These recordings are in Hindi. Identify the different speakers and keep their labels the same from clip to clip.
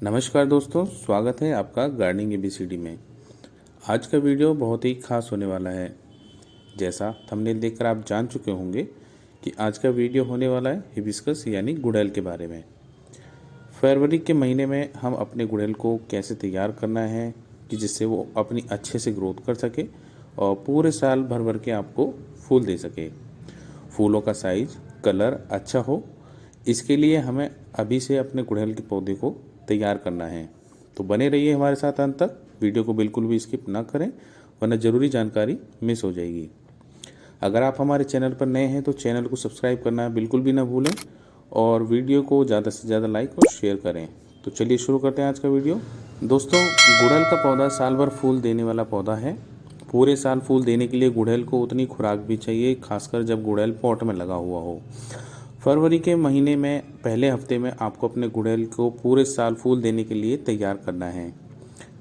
Speaker 1: नमस्कार दोस्तों, स्वागत है आपका गार्डनिंग एबीसीडी में। आज का वीडियो बहुत ही खास होने वाला है। जैसा थंबनेल देखकर आप जान चुके होंगे कि आज का वीडियो होने वाला है हिबिस्कस यानी गुड़हल के बारे में। फरवरी के महीने में हम अपने गुड़हल को कैसे तैयार करना है कि जिससे वो अपनी अच्छे से ग्रोथ कर सके और पूरे साल भर भर के आपको फूल दे सके। फूलों का साइज, कलर अच्छा हो, इसके लिए हमें अभी से अपने गुड़हल के पौधे को तैयार करना है। तो बने रहिए हमारे साथ अंत तक, वीडियो को बिल्कुल भी स्किप ना करें वरना ज़रूरी जानकारी मिस हो जाएगी। अगर आप हमारे चैनल पर नए हैं तो चैनल को सब्सक्राइब करना बिल्कुल भी ना भूलें और वीडियो को ज़्यादा से ज़्यादा लाइक और शेयर करें। तो चलिए शुरू करते हैं आज का वीडियो। दोस्तों, गुड़हल का पौधा साल भर फूल देने वाला पौधा है। पूरे साल फूल देने के लिए गुड़हल को उतनी खुराक भी चाहिए, खासकर जब गुड़हल पॉट में लगा हुआ हो। फरवरी के महीने में पहले हफ्ते में आपको अपने गुड़हल को पूरे साल फूल देने के लिए तैयार करना है,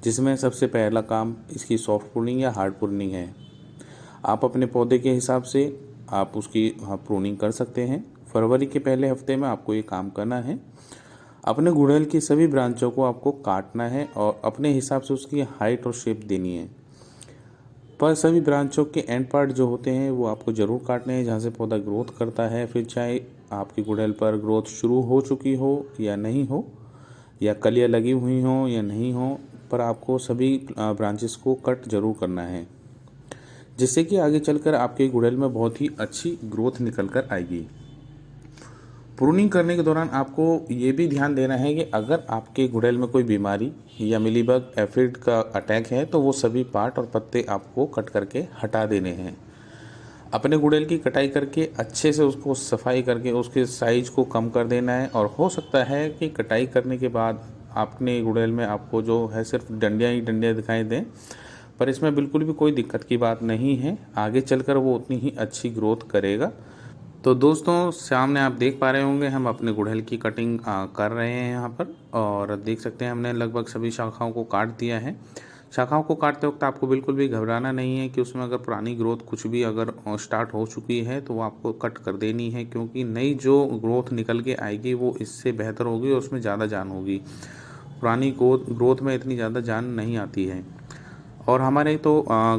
Speaker 1: जिसमें सबसे पहला काम इसकी सॉफ्ट प्रूनिंग या हार्ड प्रूनिंग है। आप अपने पौधे के हिसाब से आप उसकी प्रूनिंग कर सकते हैं। फरवरी के पहले हफ्ते में आपको ये काम करना है। अपने गुड़हल की सभी ब्रांचों को आपको काटना है और अपने हिसाब से उसकी हाइट और शेप देनी है। पर सभी ब्रांचों के एंड पार्ट जो होते हैं वो आपको ज़रूर काटने हैं, जहाँ से पौधा ग्रोथ करता है। फिर चाहे आपकी गुड़हल पर ग्रोथ शुरू हो चुकी हो या नहीं हो, या कलियाँ लगी हुई हों या नहीं हो, पर आपको सभी ब्रांचेस को कट ज़रूर करना है, जिससे कि आगे चलकर आपके गुड़हल में बहुत ही अच्छी ग्रोथ निकल कर आएगी। प्रूनिंग करने के दौरान आपको ये भी ध्यान देना है कि अगर आपके गुड़हल में कोई बीमारी या मिलीबग एफिड का अटैक है तो वो सभी पार्ट और पत्ते आपको कट करके हटा देने हैं। अपने गुड़हल की कटाई करके अच्छे से उसको सफाई करके उसके साइज़ को कम कर देना है। और हो सकता है कि कटाई करने के बाद अपने गुड़हल में आपको जो है सिर्फ डंडियाँ ही डंडियाँ दिखाई दें, पर इसमें बिल्कुल भी कोई दिक्कत की बात नहीं है। आगे चलकर वो उतनी ही अच्छी ग्रोथ करेगा। तो दोस्तों, सामने आप देख पा रहे होंगे हम अपने गुड़हल की कटिंग कर रहे हैं यहाँ पर, और देख सकते हैं हमने लगभग सभी शाखाओं को काट दिया है। शाखाओं को काटते वक्त आपको बिल्कुल भी घबराना नहीं है कि उसमें अगर पुरानी ग्रोथ कुछ भी अगर स्टार्ट हो चुकी है तो वो आपको कट कर देनी है, क्योंकि नई जो ग्रोथ निकल के आएगी वो इससे बेहतर होगी और उसमें ज़्यादा जान होगी। पुरानी ग्रोथ में इतनी ज़्यादा जान नहीं आती है। और हमारे तो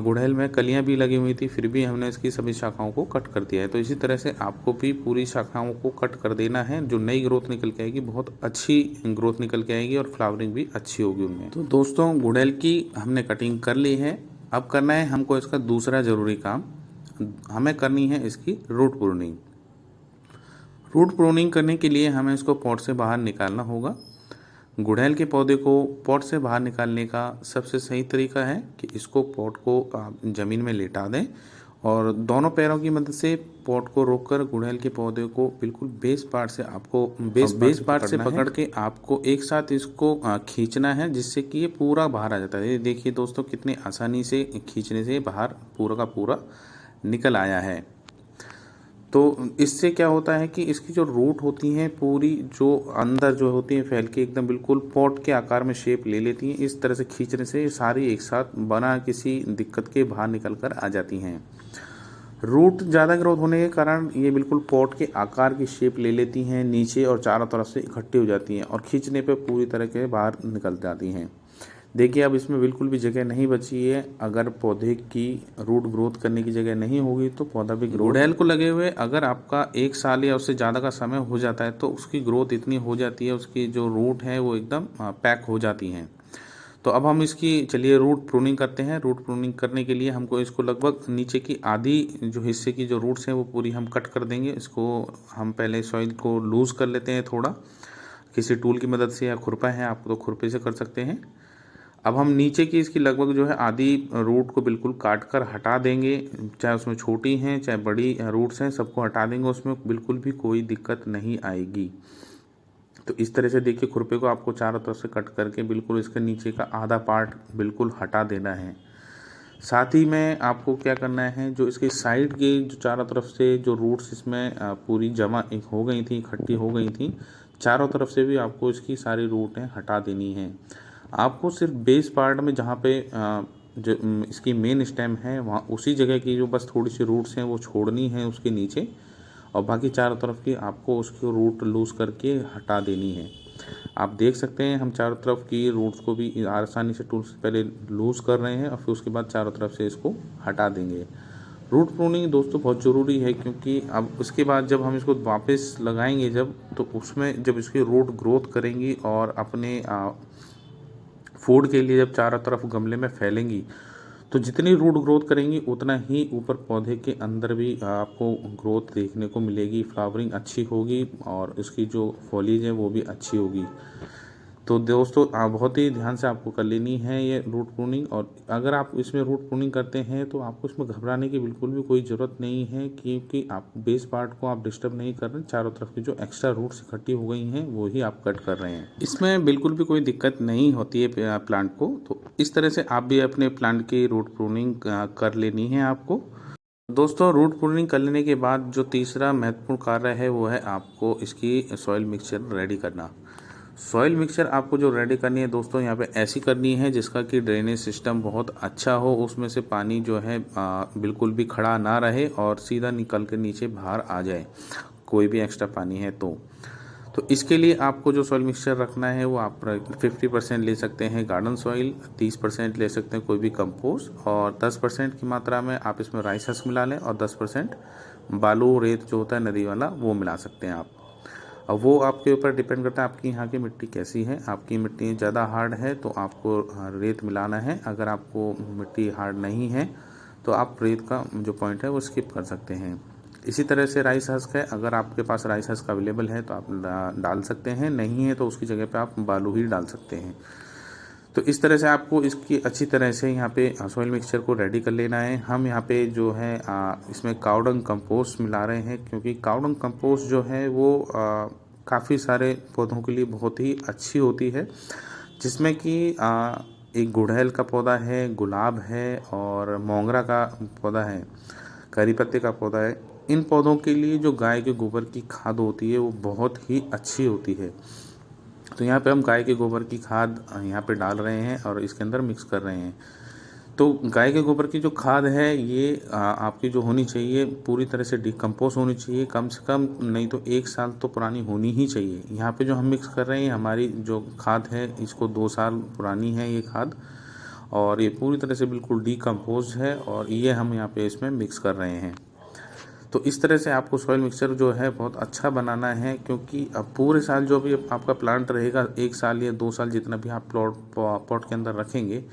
Speaker 1: गुड़हल में कलियां भी लगी हुई थी, फिर भी हमने इसकी सभी शाखाओं को कट कर दिया है। तो इसी तरह से आपको भी पूरी शाखाओं को कट कर देना है। जो नई ग्रोथ निकल के आएगी बहुत अच्छी ग्रोथ निकल के आएगी और फ्लावरिंग भी अच्छी होगी उनमें। तो दोस्तों, गुड़हल की हमने कटिंग कर ली है। अब करना है हमको इसका दूसरा ज़रूरी काम, हमें करनी है इसकी रूट प्रूनिंग। रूट प्रूनिंग करने के लिए हमें इसको पॉट से बाहर निकालना होगा। गुड़हल के पौधे को पॉट से बाहर निकालने का सबसे सही तरीका है कि इसको पॉट को आप ज़मीन में लेटा दें और दोनों पैरों की मदद से पॉट को रोककर गुड़हल के पौधे को बिल्कुल बेस पार्ट से आपको बेस पार्ट से पकड़ के आपको एक साथ इसको खींचना है, जिससे कि ये पूरा बाहर आ जाता है। ये देखिए दोस्तों, कितनी आसानी से खींचने से बाहर पूरा का पूरा निकल आया है। तो इससे क्या होता है कि इसकी जो रूट होती हैं पूरी जो अंदर जो होती हैं फैल के एकदम बिल्कुल पॉट के आकार में शेप ले लेती हैं। इस तरह से खींचने से सारी एक साथ बना किसी दिक्कत के बाहर निकल कर आ जाती हैं। रूट ज़्यादा ग्रोथ होने के कारण ये बिल्कुल पॉट के आकार की शेप ले लेती हैं नीचे और चारों तरफ से इकट्ठी हो जाती हैं और खींचने पे पूरी तरह के बाहर निकल जाती हैं। देखिए, अब इसमें बिल्कुल भी जगह नहीं बची है। अगर पौधे की रूट ग्रोथ करने की जगह नहीं होगी तो पौधा भी ग्रोथ। गुड़हल को लगे हुए अगर आपका 1 साल या उससे ज़्यादा का समय हो जाता है तो उसकी ग्रोथ इतनी हो जाती है, उसकी जो रूट है वो एकदम पैक हो जाती हैं। तो अब हम इसकी चलिए रूट प्रूनिंग करते हैं। रूट प्रूनिंग करने के लिए हमको इसको लगभग नीचे की आधी जो हिस्से की जो रूट्स हैं वो पूरी हम कट कर देंगे। इसको हम पहले सॉइल को लूज़ कर लेते हैं थोड़ा, किसी टूल की मदद से, या खुरपा है आप तो खुरपे से कर सकते हैं। अब हम नीचे की इसकी लगभग जो है आधी रूट को बिल्कुल काट कर हटा देंगे। चाहे उसमें छोटी हैं चाहे बड़ी रूट्स हैं, सबको हटा देंगे, उसमें बिल्कुल भी कोई दिक्कत नहीं आएगी। तो इस तरह से देखिए, खुरपे को आपको चारों तरफ से कट करके बिल्कुल इसके नीचे का आधा पार्ट बिल्कुल हटा देना है। साथ ही में आपको क्या करना है, जो इसके साइड के जो चारों तरफ से जो रूट्स इसमें पूरी जमा एक हो गई थी, इकट्ठी हो गई थी, चारों तरफ से भी आपको इसकी सारी रूटें हटा देनी है। आपको सिर्फ बेस पार्ट में जहाँ पे जो इसकी मेन स्टेम है वहाँ उसी जगह की जो बस थोड़ी सी रूट्स हैं वो छोड़नी है उसके नीचे, और बाकी चारों तरफ की आपको उसकी रूट लूज़ करके हटा देनी है। आप देख सकते हैं हम चारों तरफ की रूट्स को भी आसानी से टूल से पहले लूज़ कर रहे हैं और फिर उसके बाद चारों तरफ से इसको हटा देंगे। रूट प्रूनिंग दोस्तों बहुत ज़रूरी है, क्योंकि अब उसके बाद जब हम इसको वापस लगाएंगे जब, तो उसमें जब इसकी रूट ग्रोथ करेंगी और अपने फूड के लिए जब चारों तरफ गमले में फैलेंगी, तो जितनी रूट ग्रोथ करेंगी उतना ही ऊपर पौधे के अंदर भी आपको ग्रोथ देखने को मिलेगी, फ्लावरिंग अच्छी होगी और इसकी जो फॉलीज है वो भी अच्छी होगी। तो दोस्तों बहुत ही ध्यान से आपको कर लेनी है ये रूट प्रूनिंग। और अगर आप इसमें रूट प्रूनिंग करते हैं तो आपको इसमें घबराने की बिल्कुल भी कोई ज़रूरत नहीं है, क्योंकि आप बेस पार्ट को आप डिस्टर्ब नहीं कर रहे, चारों तरफ की जो एक्स्ट्रा रूट्स इकट्ठी हो गई हैं वो ही आप कट कर रहे हैं। इसमें बिल्कुल भी कोई दिक्कत नहीं होती है प्लांट को। तो इस तरह से आप भी अपने प्लांट की रूट प्रूनिंग कर लेनी है आपको। दोस्तों रूट प्रूनिंग कर लेने के बाद जो तीसरा महत्वपूर्ण कार्य है वो है आपको इसकी सॉइल मिक्सचर रेडी करना। सॉइल मिक्सचर आपको जो रेडी करनी है दोस्तों, यहाँ पे ऐसी करनी है जिसका कि ड्रेनेज सिस्टम बहुत अच्छा हो, उसमें से पानी जो है बिल्कुल भी खड़ा ना रहे और सीधा निकल के नीचे बाहर आ जाए, कोई भी एक्स्ट्रा पानी है तो इसके लिए आपको जो सॉइल मिक्सचर रखना है वो आप 50% ले सकते हैं गार्डन सॉइल, 30% ले सकते हैं कोई भी कंपोस्ट, और 10% की मात्रा में आप इसमें राइस हस्क मिला लें और 10% बालू रेत जो होता है नदी वाला वो मिला सकते हैं आप। अब वो आपके ऊपर डिपेंड करता है आपकी यहाँ की मिट्टी कैसी है। आपकी मिट्टी ज़्यादा हार्ड है तो आपको रेत मिलाना है, अगर आपको मिट्टी हार्ड नहीं है तो आप रेत का जो पॉइंट है वो स्किप कर सकते हैं। इसी तरह से राइस हस्क है, अगर आपके पास राइस हस्क अवेलेबल है तो आप डाल सकते हैं, नहीं है तो उसकी जगह पे आप बालू ही डाल सकते हैं। तो इस तरह से आपको इसकी अच्छी तरह से यहाँ पे सॉइल मिक्सचर को रेडी कर लेना है। हम यहाँ पे जो है इसमें काउडंग कंपोस्ट मिला रहे हैं, क्योंकि काउडंग कंपोस्ट जो है वो काफ़ी सारे पौधों के लिए बहुत ही अच्छी होती है, जिसमें कि एक गुड़हल का पौधा है, गुलाब है और मोगरा का पौधा है, करी पत्ते का पौधा है। इन पौधों के लिए जो गाय के गोबर की खाद होती है वो बहुत ही अच्छी होती है। तो यहाँ पे हम गाय के गोबर की खाद यहाँ पे डाल रहे हैं और इसके अंदर मिक्स कर रहे हैं। तो गाय के गोबर की जो खाद है ये आपकी जो होनी चाहिए पूरी तरह से डिकम्पोज होनी चाहिए, कम से कम नहीं तो 1 साल तो पुरानी होनी ही चाहिए। यहाँ पे जो हम मिक्स कर रहे हैं हमारी जो खाद है इसको 2 साल पुरानी है ये खाद, और ये पूरी तरह से बिल्कुल डिकम्पोज है और ये हम यहाँ पे इसमें मिक्स कर रहे हैं। तो इस तरह से आपको सॉइल मिक्सचर जो है बहुत अच्छा बनाना है, क्योंकि अब पूरे साल जो भी आपका प्लांट रहेगा 1 साल या 2 साल जितना भी आप पॉट के अंदर रखेंगे,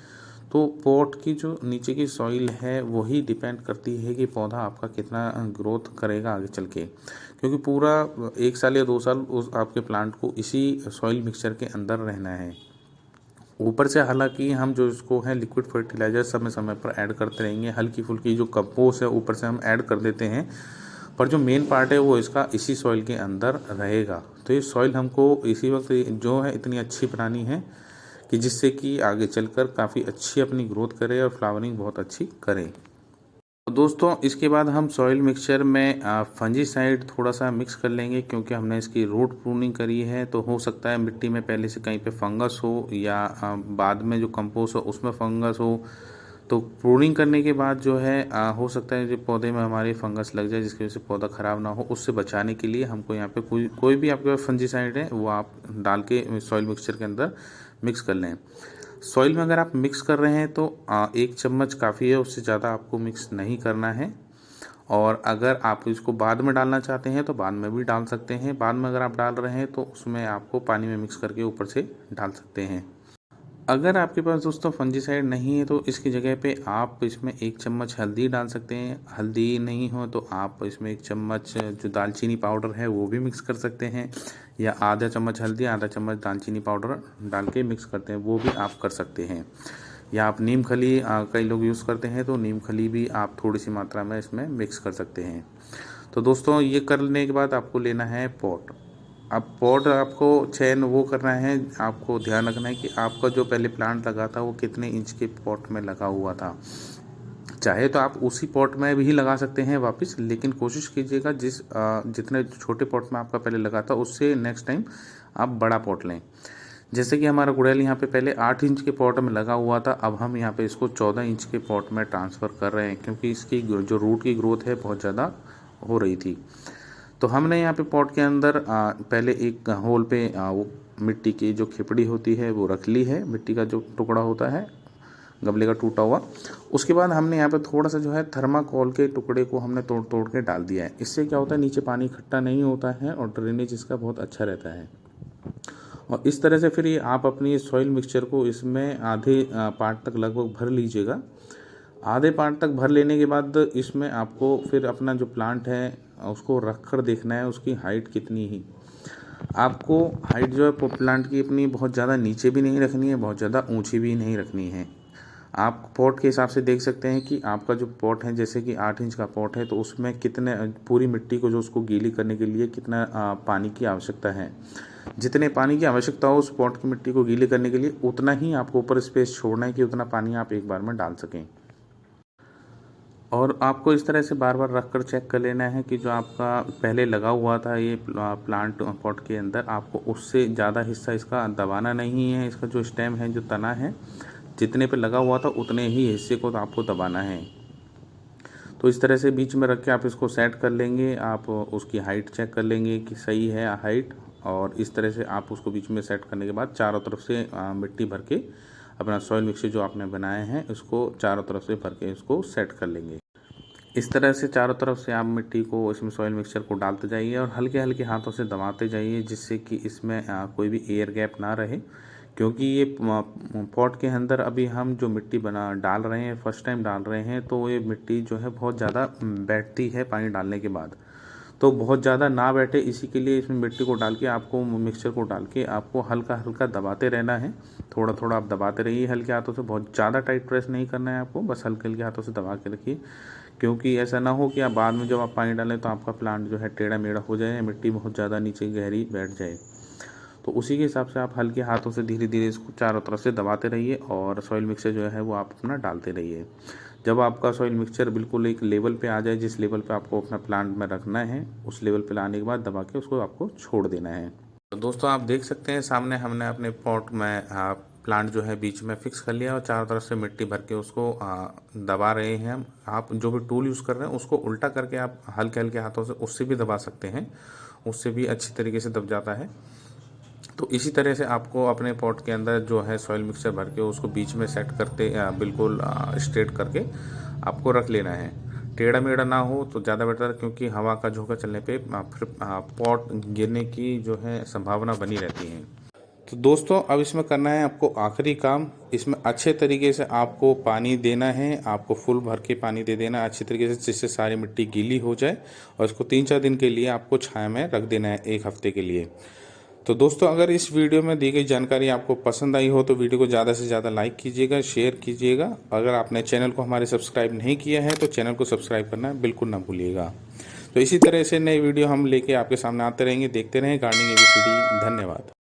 Speaker 1: तो पॉट की जो नीचे की सॉइल है वही डिपेंड करती है कि पौधा आपका कितना ग्रोथ करेगा आगे चल के, क्योंकि पूरा 1 साल या 2 साल उस आपके प्लांट को इसी सॉइल मिक्सचर के अंदर रहना है। ऊपर से हालांकि हम जो इसको है लिक्विड फर्टिलाइज़र समय समय पर ऐड करते रहेंगे, हल्की फुल्की जो कंपोस्ट है ऊपर से हम ऐड कर देते हैं, पर जो मेन पार्ट है वो इसका इसी सॉइल के अंदर रहेगा। तो ये सॉइल हमको इसी वक्त जो है इतनी अच्छी बनानी है कि जिससे कि आगे चलकर काफ़ी अच्छी अपनी ग्रोथ करे और फ्लावरिंग बहुत अच्छी करे। तो दोस्तों इसके बाद हम सॉइल मिक्सचर में फंजीसाइड थोड़ा सा मिक्स कर लेंगे, क्योंकि हमने इसकी रूट प्रूनिंग करी है तो हो सकता है मिट्टी में पहले से कहीं पे फंगस हो या बाद में जो कंपोस्ट हो उसमें फंगस हो। तो प्रूनिंग करने के बाद जो है हो सकता है जो पौधे में हमारे फंगस लग जाए जिसकी वजह से पौधा ख़राब ना हो, उससे बचाने के लिए हमको यहाँ पे कोई भी आपके पास फंजीसाइड है वो आप डाल के सॉइल मिक्सचर के अंदर मिक्स कर लें। सॉइल में अगर आप मिक्स कर रहे हैं तो 1 चम्मच काफ़ी है, उससे ज़्यादा आपको मिक्स नहीं करना है। और अगर आप इसको बाद में डालना चाहते हैं तो बाद में भी डाल सकते हैं। बाद में अगर आप डाल रहे हैं तो उसमें आपको पानी में मिक्स करके ऊपर से डाल सकते हैं। अगर आपके पास दोस्तों फंजीसाइड नहीं है तो इसकी जगह पे आप इसमें 1 चम्मच हल्दी डाल सकते हैं। हल्दी नहीं हो तो आप इसमें 1 चम्मच जो दालचीनी पाउडर है वो भी मिक्स कर सकते हैं, या आधा चम्मच हल्दी आधा चम्मच दालचीनी पाउडर डाल के मिक्स करते हैं वो भी आप कर सकते हैं। या आप नीम खली कई लोग यूज़ करते हैं तो नीम खली भी आप थोड़ी सी मात्रा में इसमें मिक्स कर सकते हैं। तो दोस्तों ये करने के बाद आपको लेना है पॉट। अब पॉट आपको चयन वो करना है, आपको ध्यान रखना है कि आपका जो पहले प्लांट लगा था वो कितने इंच के पॉट में लगा हुआ था। चाहे तो आप उसी पॉट में भी लगा सकते हैं वापस, लेकिन कोशिश कीजिएगा जितने छोटे पॉट में आपका पहले लगा था उससे नेक्स्ट टाइम आप बड़ा पॉट लें। जैसे कि हमारा गुड़हल यहाँ पे पहले 8 इंच के पॉट में लगा हुआ था, अब हम यहाँ पे इसको 14 इंच के पॉट में ट्रांसफ़र कर रहे हैं, क्योंकि इसकी जो रूट की ग्रोथ है बहुत ज़्यादा हो रही थी। तो हमने यहाँ पे पॉट के अंदर पहले एक होल पे वो मिट्टी की जो खिपड़ी होती है वो रख ली है, मिट्टी का जो टुकड़ा होता है गमले का टूटा हुआ। उसके बाद हमने यहाँ पे थोड़ा सा जो है थर्माकोल के टुकड़े को हमने तोड़ तोड़ के डाल दिया है। इससे क्या होता है, नीचे पानी इकट्ठा नहीं होता है और ड्रेनेज इसका बहुत अच्छा रहता है। और इस तरह से फिर ये आप अपनी सॉइल मिक्सचर को इसमें आधे पार्ट तक लगभग भर लीजिएगा। आधे पार्ट तक भर लेने के बाद इसमें आपको फिर अपना जो प्लांट है उसको रख कर देखना है उसकी हाइट कितनी ही। आपको हाइट जो है प्लांट की अपनी बहुत ज़्यादा नीचे भी नहीं रखनी है, बहुत ज़्यादा ऊंची भी नहीं रखनी है। आप पॉट के हिसाब से देख सकते हैं कि आपका जो पॉट है, जैसे कि 8 इंच का पॉट है, तो उसमें कितने पूरी मिट्टी को जो उसको गीली करने के लिए कितना पानी की आवश्यकता है। जितने पानी की आवश्यकता हो उस पॉट की मिट्टी को गीली करने के लिए उतना ही आपको ऊपर स्पेस छोड़ना है कि उतना पानी आप एक बार में डाल सकें। और आपको इस तरह से बार बार रख कर चेक कर लेना है कि जो आपका पहले लगा हुआ था ये प्लांट पॉट के अंदर, आपको उससे ज़्यादा हिस्सा इसका दबाना नहीं है। इसका जो स्टेम है, जो तना है, जितने पे लगा हुआ था उतने ही हिस्से को आपको दबाना है। तो इस तरह से बीच में रख के आप इसको सेट कर लेंगे। आप उसकी हाइट चेक कर लेंगे कि सही है हाइट, और इस तरह से आप उसको बीच में सेट करने के बाद चारों तरफ से मिट्टी भर के अपना सॉइल मिक्सचर जो आपने बनाए हैं उसको चारों तरफ से भर के इसको सेट कर लेंगे। इस तरह से चारों तरफ से आप मिट्टी को, इसमें सॉइल मिक्सचर को डालते जाइए और हल्के हल्के हाथों से दबाते जाइए, जिससे कि इसमें कोई भी एयर गैप ना रहे। क्योंकि ये पॉट के अंदर अभी हम जो मिट्टी डाल रहे हैं, फर्स्ट टाइम डाल रहे हैं, तो ये मिट्टी जो है बहुत ज़्यादा बैठती है पानी डालने के बाद। तो बहुत ज़्यादा ना बैठे, इसी के लिए इसमें मिट्टी को डाल के आपको, मिक्सचर को डाल के आपको हल्का हल्का दबाते रहना है। थोड़ा थोड़ा आप दबाते रहिए हल्के हाथों से, बहुत ज़्यादा टाइट प्रेस नहीं करना है आपको, बस हल्के हल्के हाथों से दबा के रखिए। क्योंकि ऐसा ना हो कि आप बाद में जब आप पानी डालें तो आपका प्लांट जो है टेढ़ा मेढ़ा हो जाए, मिट्टी बहुत ज़्यादा नीचे गहरी बैठ जाए। तो उसी के हिसाब से आप हल्के हाथों से धीरे धीरे इसको चारों तरफ से दबाते रहिए और सॉइल मिक्सचर जो है वो आप अपना डालते रहिए। जब आपका सॉइल मिक्सचर बिल्कुल एक लेवल पे आ जाए, जिस लेवल पे आपको अपना प्लांट में रखना है, उस लेवल पे लाने के बाद दबा के उसको आपको छोड़ देना है। तो दोस्तों आप देख सकते हैं सामने हमने अपने पॉट में प्लांट जो है बीच में फिक्स कर लिया और चारों तरफ से मिट्टी भर के उसको दबा रहे हैं हम। आप जो भी टूल यूज़ कर रहे हैं उसको उल्टा करके आप हल्के हल्के हाथों से उससे भी दबा सकते हैं, उससे भी अच्छी तरीके से दब जाता है। तो इसी तरह से आपको अपने पॉट के अंदर जो है सॉइल मिक्सचर भर के उसको बीच में सेट करते बिल्कुल स्ट्रेट करके आपको रख लेना है। टेढ़ा मेढ़ा ना हो तो ज़्यादा बेटर, क्योंकि हवा का झोंका चलने पे फिर पॉट गिरने की जो है संभावना बनी रहती है। तो दोस्तों अब इसमें करना है आपको आखिरी काम। इसमें अच्छे तरीके से आपको पानी देना है, आपको फुल भर के पानी दे देना अच्छी तरीके से, जिससे सारी मिट्टी गीली हो जाए। और इसको 3-4 दिन के लिए आपको छाया में रख देना है, 1 हफ्ते के लिए। तो दोस्तों अगर इस वीडियो में दी गई जानकारी आपको पसंद आई हो तो वीडियो को ज़्यादा से ज़्यादा लाइक कीजिएगा, शेयर कीजिएगा। अगर आपने चैनल को हमारे सब्सक्राइब नहीं किया है तो चैनल को सब्सक्राइब करना बिल्कुल ना भूलिएगा। तो इसी तरह से नई वीडियो हम लेके आपके सामने आते रहेंगे। देखते रहें गार्डनिंग ABCD। धन्यवाद।